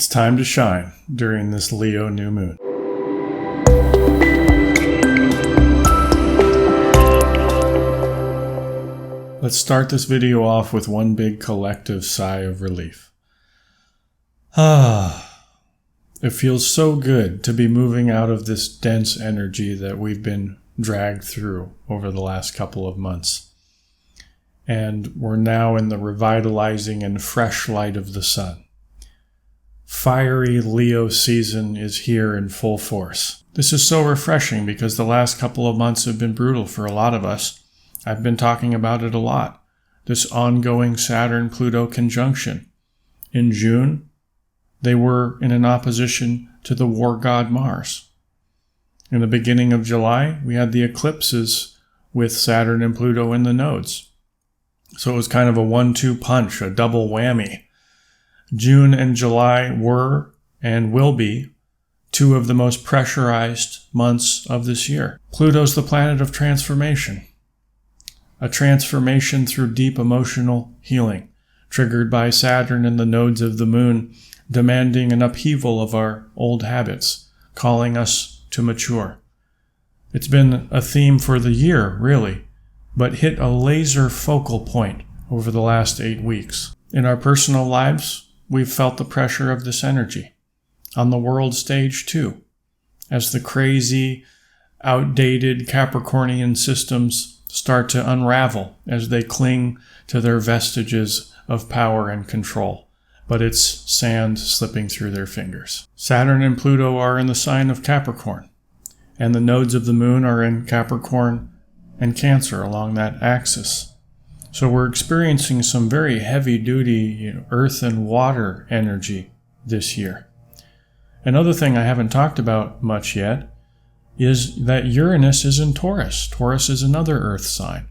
It's time to shine during this Leo new moon. Let's start this video off with one big collective sigh of relief. It feels so good to be moving out of this dense energy that we've been dragged through over the last couple of months. And we're now in the revitalizing and fresh light of the sun. Fiery Leo season is here in full force. This is so refreshing because the last couple of months have been brutal for a lot of us. I've been talking about it a lot. This ongoing Saturn-Pluto conjunction. In June, they were in an opposition to the war god Mars. In the beginning of July, we had the eclipses with Saturn and Pluto in the nodes. So it was kind of a 1-2 punch, a double whammy. June and July were and will be two of the most pressurized months of this year. Pluto's the planet of transformation. A transformation through deep emotional healing, triggered by Saturn and the nodes of the moon, demanding an upheaval of our old habits, calling us to mature. It's been a theme for the year, really, but hit a laser focal point over the last 8 weeks. In our personal lives, we've felt the pressure of this energy. On the world stage, too, as the crazy, outdated Capricornian systems start to unravel as they cling to their vestiges of power and control, but it's sand slipping through their fingers. Saturn and Pluto are in the sign of Capricorn, and the nodes of the moon are in Capricorn and Cancer along that axis. So we're experiencing some very heavy-duty earth and water energy this year. Another thing I haven't talked about much yet is that Uranus is in Taurus. Taurus is another earth sign.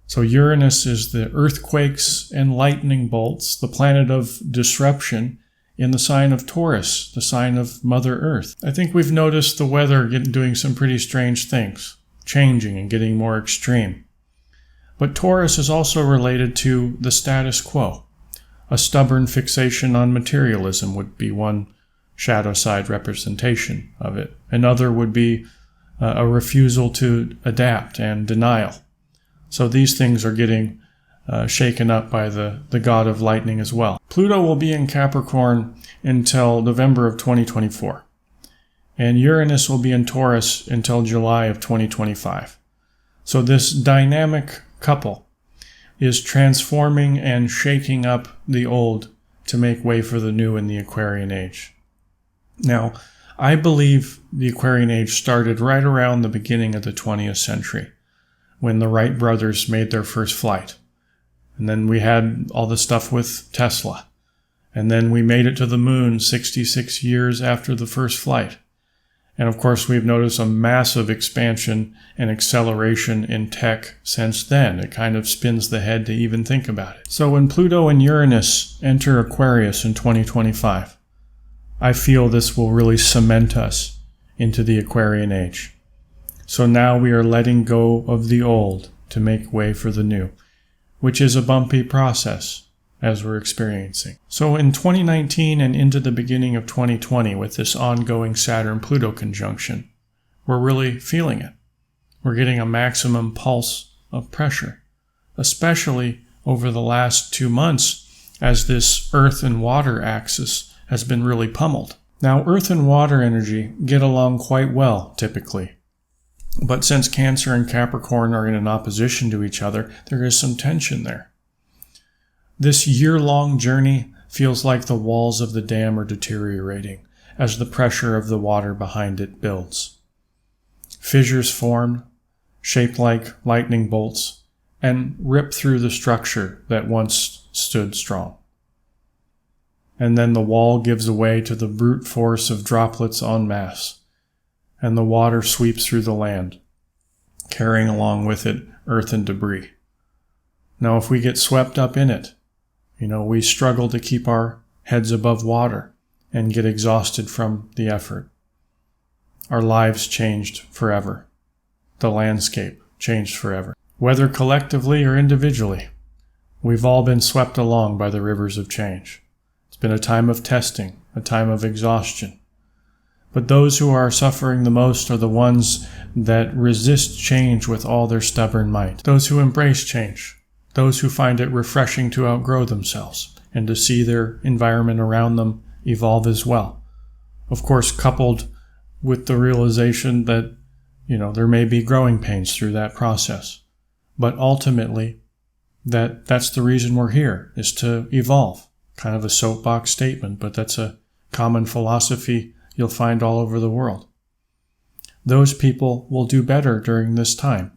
So Uranus is the earthquakes and lightning bolts, the planet of disruption in the sign of Taurus, the sign of Mother Earth. I think we've noticed the weather doing some pretty strange things, changing and getting more extreme. But Taurus is also related to the status quo. A stubborn fixation on materialism would be one shadow side representation of it. Another would be a refusal to adapt and denial. So these things are getting shaken up by the god of lightning as well. Pluto will be in Capricorn until November of 2024. And Uranus will be in Taurus until July of 2025. So this dynamic couple is transforming and shaking up the old to make way for the new in the Aquarian age. Now, I believe the Aquarian age started right around the beginning of the 20th century, when the Wright brothers made their first flight. And then we had all the stuff with Tesla. And then we made it to the moon 66 years after the first flight. And of course, we've noticed a massive expansion and acceleration in tech since then. It kind of spins the head to even think about it. So when Pluto and Uranus enter Aquarius in 2025, I feel this will really cement us into the Aquarian age. So now we are letting go of the old to make way for the new, which is a bumpy process as we're experiencing. So in 2019 and into the beginning of 2020 with this ongoing Saturn-Pluto conjunction, we're really feeling it. We're getting a maximum pulse of pressure, especially over the last 2 months as this earth and water axis has been really pummeled. Now, earth and water energy get along quite well, typically. But since Cancer and Capricorn are in an opposition to each other, there is some tension there. This year-long journey feels like the walls of the dam are deteriorating as the pressure of the water behind it builds. Fissures form, shaped like lightning bolts, and rip through the structure that once stood strong. And then the wall gives way to the brute force of droplets en masse, and the water sweeps through the land, carrying along with it earth and debris. Now, if we get swept up in it, we struggle to keep our heads above water and get exhausted from the effort. Our lives changed forever. The landscape changed forever. Whether collectively or individually, we've all been swept along by the rivers of change. It's been a time of testing a time of exhaustion. But those who are suffering the most are the ones that resist change with all their stubborn might. Those who embrace change. Those who find it refreshing to outgrow themselves and to see their environment around them evolve as well. Of course, coupled with the realization that, there may be growing pains through that process. But ultimately, that's the reason we're here, is to evolve. Kind of a soapbox statement, but that's a common philosophy you'll find all over the world. Those people will do better during this time,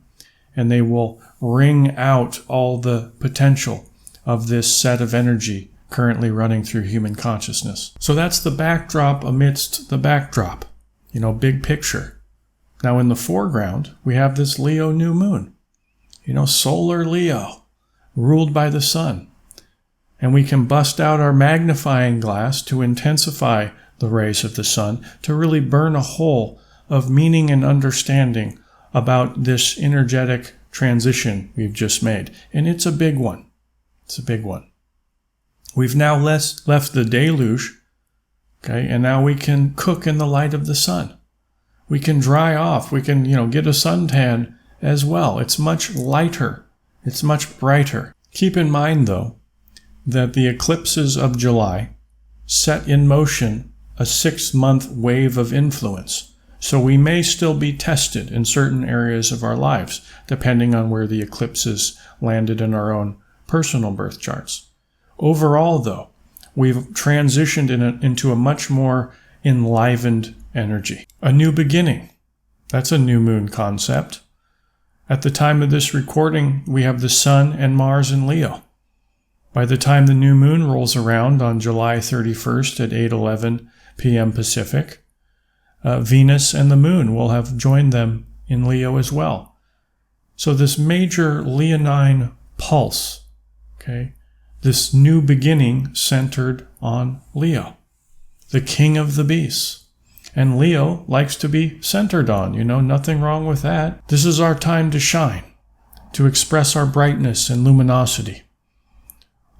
and they will wring out all the potential of this set of energy currently running through human consciousness. So that's the backdrop amidst the backdrop, big picture. Now in the foreground, we have this Leo new moon, solar Leo, ruled by the sun. And we can bust out our magnifying glass to intensify the rays of the sun, to really burn a hole of meaning and understanding about this energetic transition we've just made. And it's a big one. It's a big one. We've now left the deluge, and now we can cook in the light of the sun. We can dry off. We can, get a suntan as well. It's much lighter. It's much brighter. Keep in mind, though, that the eclipses of July set in motion a 6-month wave of influence. So we may still be tested in certain areas of our lives, depending on where the eclipses landed in our own personal birth charts. Overall, though, we've transitioned into a much more enlivened energy. A new beginning. That's a new moon concept. At the time of this recording, we have the Sun and Mars in Leo. By the time the new moon rolls around on July 31st at 8:11 p.m. Pacific, Venus and the moon will have joined them in Leo as well. So this major leonine pulse, this new beginning centered on Leo, the king of the beasts. And Leo likes to be centered on, nothing wrong with that. This is our time to shine, to express our brightness and luminosity.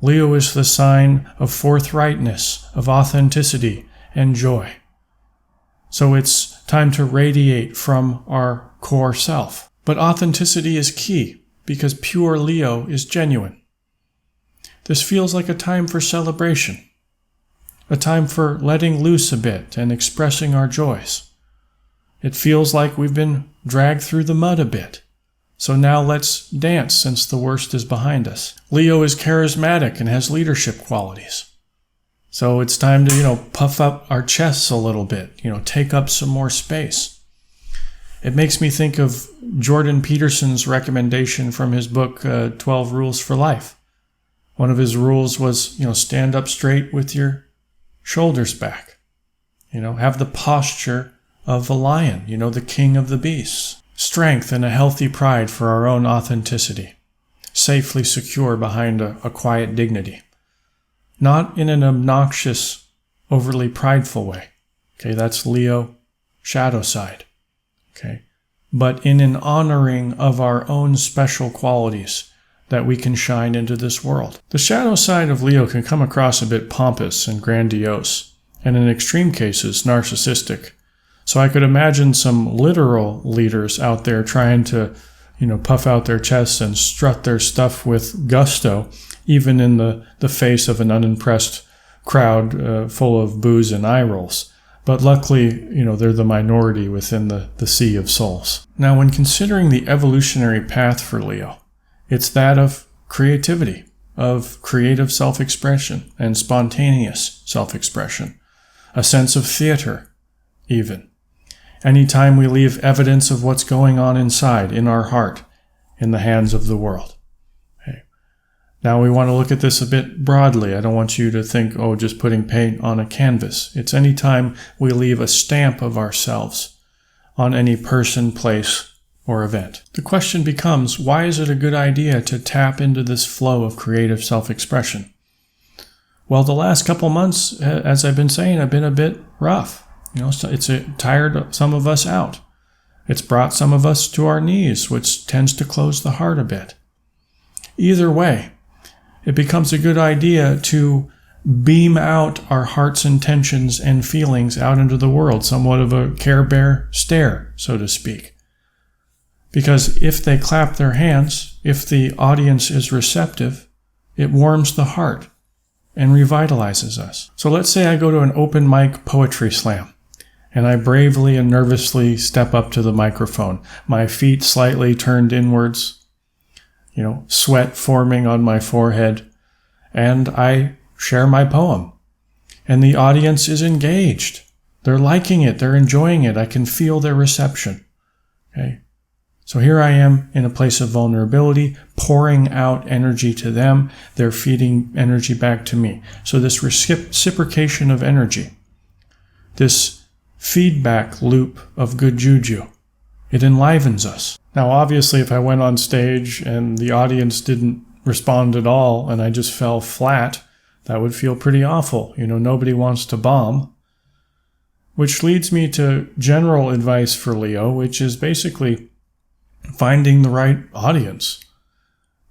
Leo is the sign of forthrightness, of authenticity, and joy. So it's time to radiate from our core self. But authenticity is key, because pure Leo is genuine. This feels like a time for celebration, a time for letting loose a bit and expressing our joys. It feels like we've been dragged through the mud a bit. So now let's dance since the worst is behind us. Leo is charismatic and has leadership qualities. So it's time to, puff up our chests a little bit, take up some more space. It makes me think of Jordan Peterson's recommendation from his book, 12 Rules for Life. One of his rules was, stand up straight with your shoulders back. Have the posture of a lion, the king of the beasts. Strength and a healthy pride for our own authenticity. Safely secure behind a quiet dignity. Not in an obnoxious, overly prideful way. That's Leo, shadow side. But in an honoring of our own special qualities that we can shine into this world. The shadow side of Leo can come across a bit pompous and grandiose, and in extreme cases, narcissistic. So I could imagine some literal leaders out there trying to, puff out their chests and strut their stuff with gusto, even in the face of an unimpressed crowd full of boos and eye rolls. But luckily, they're the minority within the sea of souls. Now, when considering the evolutionary path for Leo, it's that of creativity, of creative self-expression and spontaneous self-expression, a sense of theater, even. Anytime we leave evidence of what's going on inside, in our heart, in the hands of the world. Now we want to look at this a bit broadly. I don't want you to think, just putting paint on a canvas. It's any time we leave a stamp of ourselves on any person, place, or event. The question becomes, why is it a good idea to tap into this flow of creative self-expression? Well, the last couple months, as I've been saying, have been a bit rough. It's tired some of us out. It's brought some of us to our knees, which tends to close the heart a bit. Either way, it becomes a good idea to beam out our heart's intentions and feelings out into the world, somewhat of a Care Bear stare, so to speak. Because if they clap their hands, if the audience is receptive, it warms the heart and revitalizes us. So let's say I go to an open mic poetry slam, and I bravely and nervously step up to the microphone, my feet slightly turned inwards, sweat forming on my forehead, and I share my poem. And the audience is engaged. They're liking it. They're enjoying it. I can feel their reception. Okay. So here I am in a place of vulnerability, pouring out energy to them. They're feeding energy back to me. So this reciprocation of energy, this feedback loop of good juju, it enlivens us. Now, obviously, if I went on stage and the audience didn't respond at all and I just fell flat, that would feel pretty awful. Nobody wants to bomb. Which leads me to general advice for Leo, which is basically finding the right audience.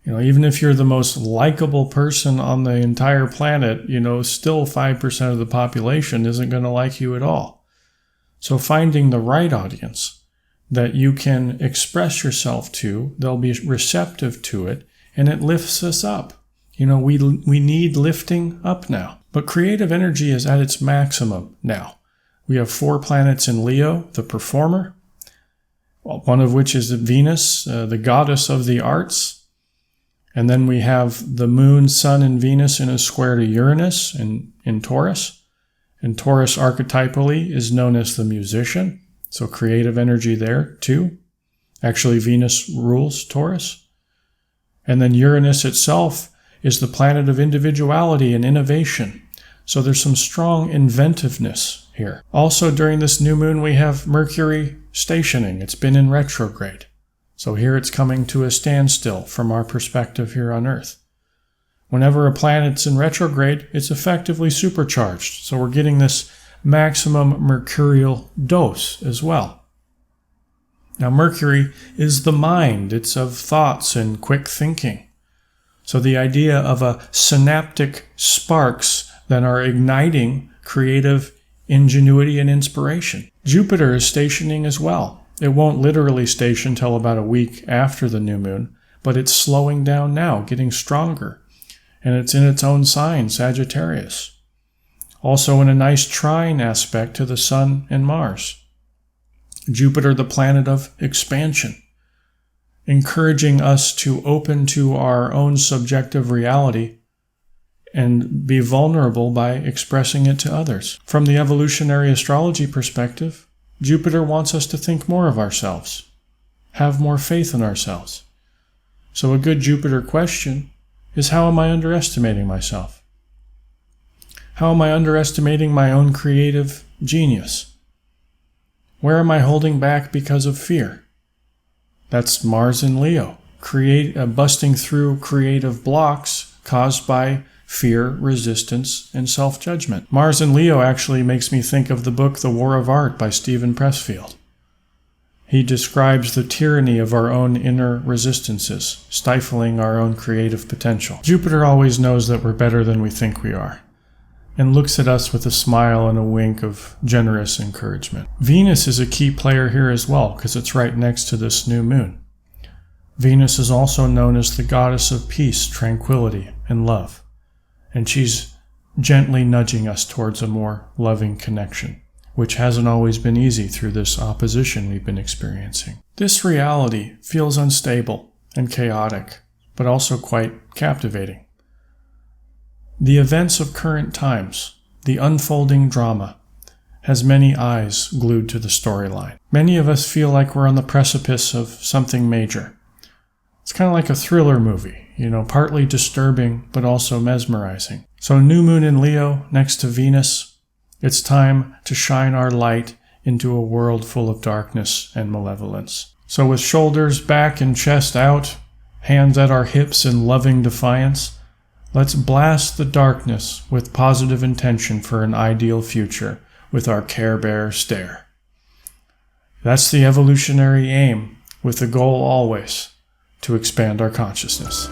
Even if you're the most likable person on the entire planet, still 5% of the population isn't going to like you at all. So finding the right audience that you can express yourself to, they'll be receptive to it, and it lifts us up. We need lifting up now. But creative energy is at its maximum now. We have 4 planets in Leo, the performer, one of which is Venus, the goddess of the arts. And then we have the moon, sun, and Venus in a square to Uranus in Taurus. And Taurus archetypally is known as the musician. So creative energy there too. Actually, Venus rules Taurus. And then Uranus itself is the planet of individuality and innovation. So there's some strong inventiveness here. Also, during this new moon, we have Mercury stationing. It's been in retrograde. So here it's coming to a standstill from our perspective here on Earth. Whenever a planet's in retrograde, it's effectively supercharged. So we're getting this maximum mercurial dose as well. Now, Mercury is the mind. It's of thoughts and quick thinking. So the idea of a synaptic sparks that are igniting creative ingenuity and inspiration. Jupiter is stationing as well. It won't literally station till about a week after the new moon, but it's slowing down now, getting stronger. And it's in its own sign, Sagittarius. Also in a nice trine aspect to the Sun and Mars. Jupiter, the planet of expansion, encouraging us to open to our own subjective reality and be vulnerable by expressing it to others. From the evolutionary astrology perspective, Jupiter wants us to think more of ourselves, have more faith in ourselves. So a good Jupiter question is, how am I underestimating myself? How am I underestimating my own creative genius? Where am I holding back because of fear? That's Mars in Leo, busting through creative blocks caused by fear, resistance, and self-judgment. Mars in Leo actually makes me think of the book The War of Art by Stephen Pressfield. He describes the tyranny of our own inner resistances, stifling our own creative potential. Jupiter always knows that we're better than we think we are, and looks at us with a smile and a wink of generous encouragement. Venus is a key player here as well, because it's right next to this new moon. Venus is also known as the goddess of peace, tranquility, and love. And she's gently nudging us towards a more loving connection, which hasn't always been easy through this opposition we've been experiencing. This reality feels unstable and chaotic, but also quite captivating. The events of current times, the unfolding drama, has many eyes glued to the storyline. Many of us feel like we're on the precipice of something major. It's kind of like a thriller movie, partly disturbing, but also mesmerizing. So new moon in Leo next to Venus, it's time to shine our light into a world full of darkness and malevolence. So with shoulders back and chest out, hands at our hips in loving defiance, let's blast the darkness with positive intention for an ideal future with our Care Bear stare. That's the evolutionary aim, with the goal always to expand our consciousness.